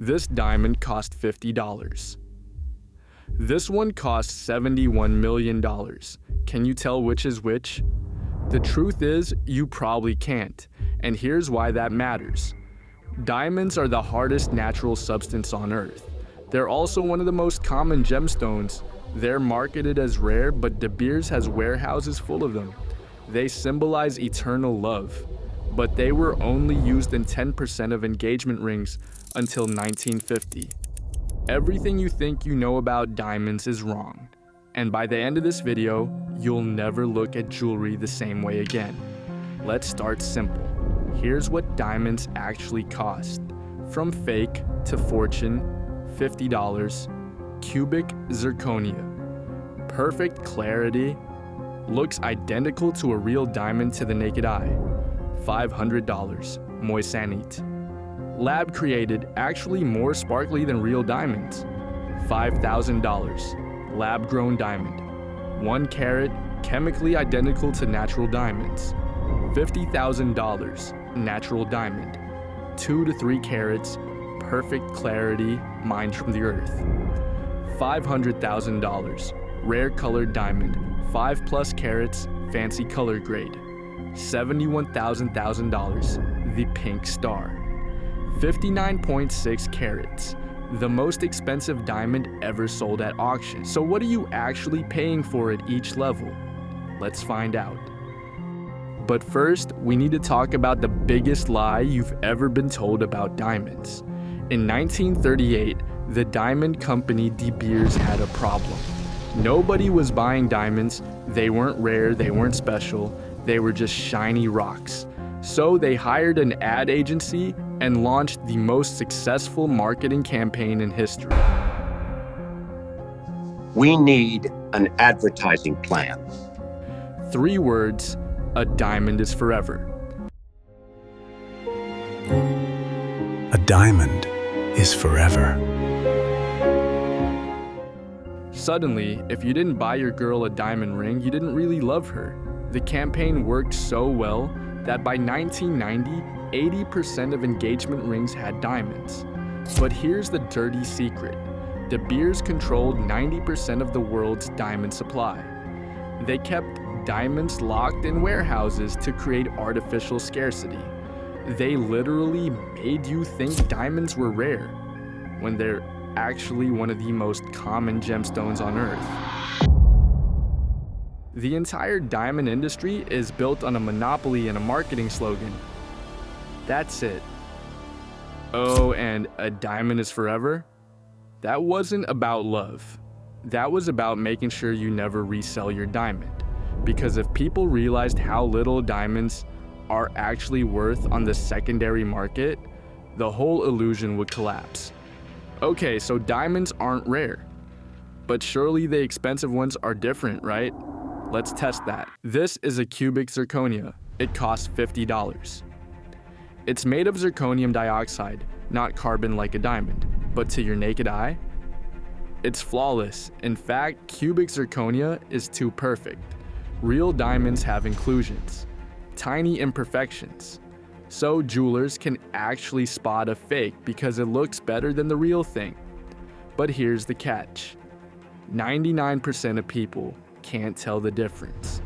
This diamond cost $50. This one cost $71 million. Can you tell which is which? The truth is, you probably can't, and here's why that matters. Diamonds are the hardest natural substance on Earth. They're also one of the most common gemstones. They're marketed as rare, but De Beers has warehouses full of them. They symbolize eternal love, but they were only used in 10% of engagement rings until 1950. Everything you think you know about diamonds is wrong, and by the end of this video, you'll never look at jewelry the same way again. Let's start simple. Here's what diamonds actually cost. From fake to fortune, $50. Cubic zirconia. Perfect clarity. Looks identical to a real diamond to the naked eye. $500. Moissanite. Lab created, actually more sparkly than real diamonds. $5,000. Lab grown diamond. 1 carat, chemically identical to natural diamonds. $50,000. Natural diamond. 2 to 3 carats, perfect clarity, mined from the earth. $500,000. Rare colored diamond. 5+ carats, fancy color grade. $71,000. The pink star. 59.6 carats. The most expensive diamond ever sold at auction. So what are you actually paying for at each level? Let's find out. But first, we need to talk about the biggest lie you've ever been told about diamonds. In 1938, the diamond company De Beers had a problem. Nobody was buying diamonds. They weren't rare, they weren't special, they were just shiny rocks. So they hired an ad agency and launched the most successful marketing campaign in history. We need an advertising plan. 3 words: a diamond is forever. A diamond is forever. Suddenly, if you didn't buy your girl a diamond ring, you didn't really love her. The campaign worked so well that by 1990, 80% of engagement rings had diamonds. But here's the dirty secret. De Beers controlled 90% of the world's diamond supply. They kept diamonds locked in warehouses to create artificial scarcity. They literally made you think diamonds were rare, when they're actually one of the most common gemstones on Earth. The entire diamond industry is built on a monopoly and a marketing slogan. That's it. Oh, and a diamond is forever? That wasn't about love. That was about making sure you never resell your diamond. Because if people realized how little diamonds are actually worth on the secondary market, the whole illusion would collapse. Okay, so diamonds aren't rare. But surely the expensive ones are different, right? Let's test that. This is a cubic zirconia. It costs $50. It's made of zirconium dioxide, not carbon like a diamond. But to your naked eye, it's flawless. In fact, cubic zirconia is too perfect. Real diamonds have inclusions, tiny imperfections. So jewelers can actually spot a fake because it looks better than the real thing. But here's the catch. 99% of people can't tell the difference.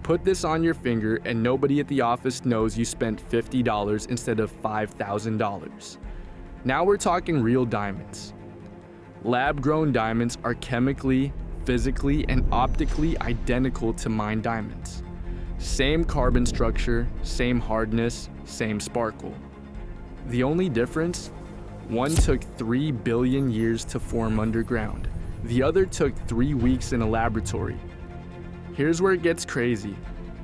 Put this on your finger and nobody at the office knows you spent $50 instead of $5,000. Now we're talking real diamonds. Lab-grown diamonds are chemically, physically, and optically identical to mined diamonds. Same carbon structure, same hardness, same sparkle. The only difference? One took 3 billion years to form underground. The other took 3 weeks in a laboratory. Here's where it gets crazy.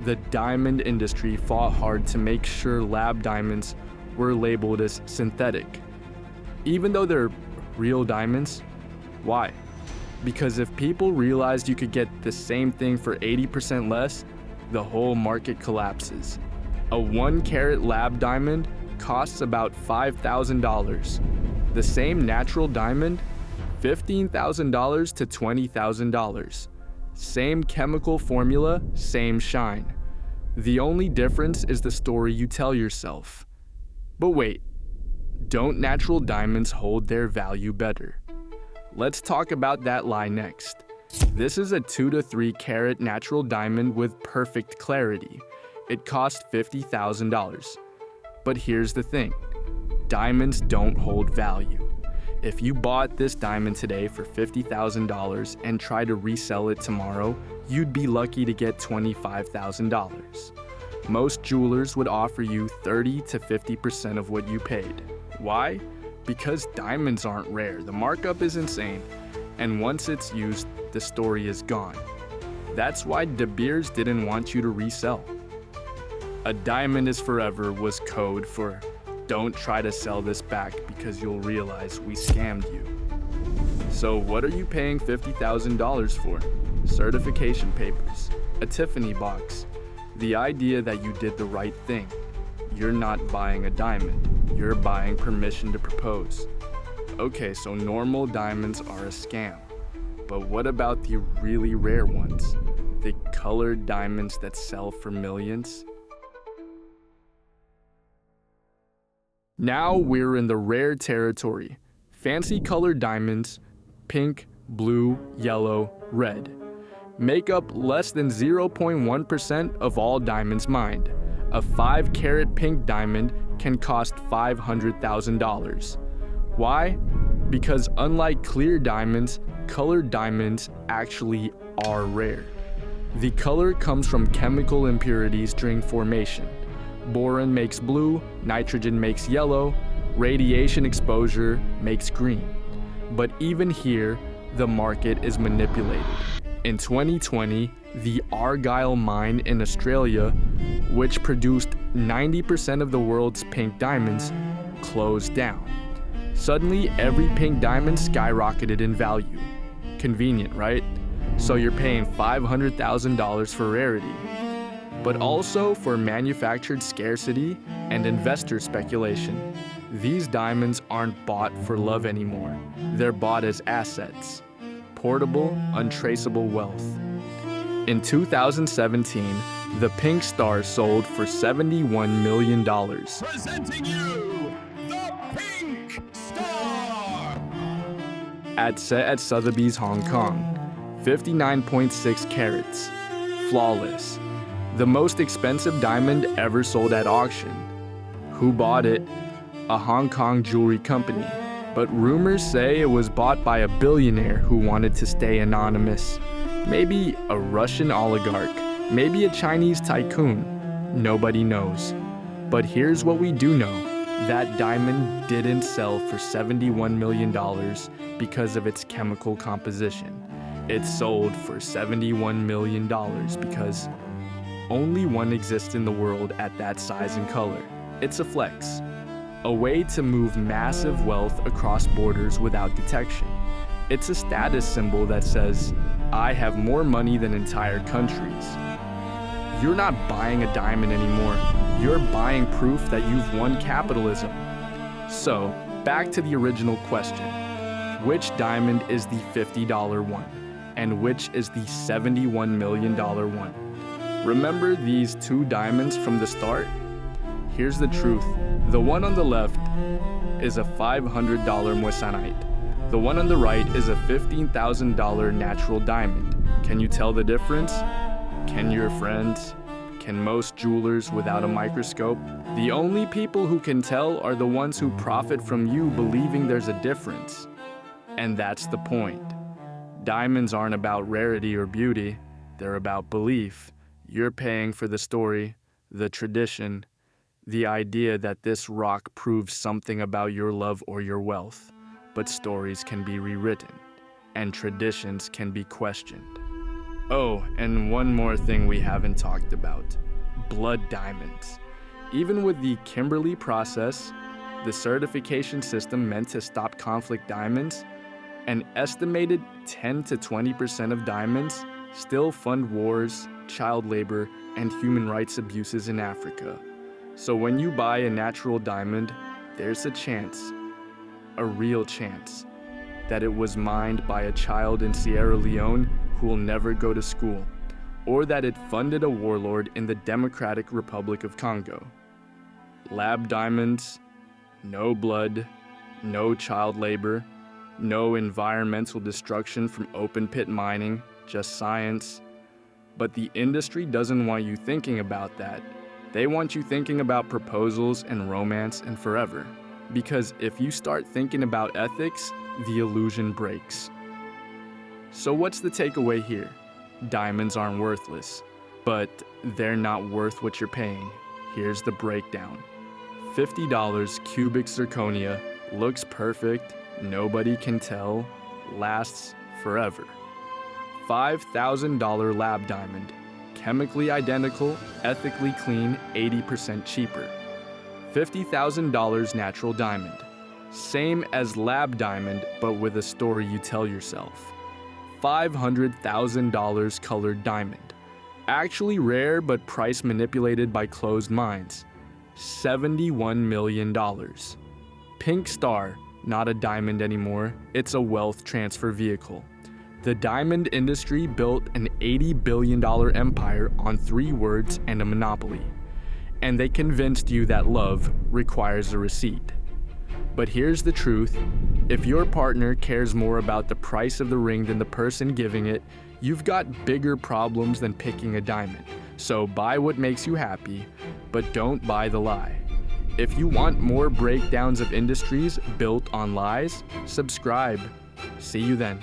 The diamond industry fought hard to make sure lab diamonds were labeled as synthetic. Even though they're real diamonds. Why? Because if people realized you could get the same thing for 80% less, the whole market collapses. A 1 carat lab diamond costs about $5,000. The same natural diamond, $15,000 to $20,000. Same chemical formula, same shine. The only difference is the story you tell yourself. But wait, Don't natural diamonds hold their value better? Let's talk about that lie next. This is a 2 to 3 carat natural diamond with perfect clarity. It cost $50,000. But here's the thing, diamonds don't hold value. If you bought this diamond today for $50,000 and try to resell it tomorrow, you'd be lucky to get $25,000. Most jewelers would offer you 30 to 50% of what you paid. Why? Because diamonds aren't rare. The markup is insane. And once it's used, the story is gone. That's why De Beers didn't want you to resell. A diamond is forever was code for don't try to sell this back because you'll realize we scammed you. So what are you paying $50,000 for? Certification papers, a Tiffany box, the idea that you did the right thing. You're not buying a diamond, you're buying permission to propose. Okay, so normal diamonds are a scam. But what about the really rare ones? The colored diamonds that sell for millions? Now we're in the rare territory. Fancy colored diamonds, pink, blue, yellow, red, make up less than 0.1% of all diamonds mined. A 5-carat pink diamond can cost $500,000. Why? Because unlike clear diamonds, colored diamonds actually are rare. The color comes from chemical impurities during formation. Boron makes blue, nitrogen makes yellow, radiation exposure makes green. But even here, the market is manipulated. In 2020, the Argyle mine in Australia, which produced 90% of the world's pink diamonds, closed down. Suddenly, every pink diamond skyrocketed in value. Convenient, right? So you're paying $500,000 for rarity, but also for manufactured scarcity and investor speculation. These diamonds aren't bought for love anymore. They're bought as assets. Portable, untraceable wealth. In 2017, the Pink Star sold for $71 million. Presenting you the Pink Star! At Sotheby's, Hong Kong. 59.6 carats. Flawless. The most expensive diamond ever sold at auction. Who bought it? A Hong Kong jewelry company. But rumors say it was bought by a billionaire who wanted to stay anonymous. Maybe a Russian oligarch, maybe a Chinese tycoon. Nobody knows. But here's what we do know. That diamond didn't sell for $71 million because of its chemical composition. It sold for $71 million because only one exists in the world at that size and color. It's a flex. A way to move massive wealth across borders without detection. It's a status symbol that says, I have more money than entire countries. You're not buying a diamond anymore. You're buying proof that you've won capitalism. So, back to the original question. Which diamond is the $50 one? And which is the $71 million one? Remember these two diamonds from the start? Here's the truth. The one on the left is a $500 moissanite. The one on the right is a $15,000 natural diamond. Can you tell the difference? Can your friends? Can most jewelers without a microscope? The only people who can tell are the ones who profit from you believing there's a difference. And that's the point. Diamonds aren't about rarity or beauty. They're about belief. You're paying for the story, the tradition, the idea that this rock proves something about your love or your wealth. But stories can be rewritten, and traditions can be questioned. Oh, and one more thing we haven't talked about. Blood diamonds. Even with the Kimberley process, the certification system meant to stop conflict diamonds, an estimated 10 to 20% of diamonds still fund wars, child labor, and human rights abuses in Africa. So when you buy a natural diamond, there's a chance, a real chance, that it was mined by a child in Sierra Leone who will never go to school, or that it funded a warlord in the Democratic Republic of Congo. Lab diamonds, no blood, no child labor, no environmental destruction from open pit mining, just science. But the industry doesn't want you thinking about that. They want you thinking about proposals and romance and forever. Because if you start thinking about ethics, the illusion breaks. So what's the takeaway here? Diamonds aren't worthless, but they're not worth what you're paying. Here's the breakdown. $50 cubic zirconia, looks perfect, nobody can tell, lasts forever. $5,000 lab diamond, chemically identical, ethically clean, 80% cheaper. $50,000 natural diamond, same as lab diamond but with a story you tell yourself. $500,000 colored diamond, actually rare but price manipulated by closed minds. $71 million. Pink star, not a diamond anymore, it's a wealth transfer vehicle. The diamond industry built an $80 billion empire on 3 words and a monopoly. And they convinced you that love requires a receipt. But here's the truth, if your partner cares more about the price of the ring than the person giving it, you've got bigger problems than picking a diamond. So buy what makes you happy, but don't buy the lie. If you want more breakdowns of industries built on lies, subscribe. See you then.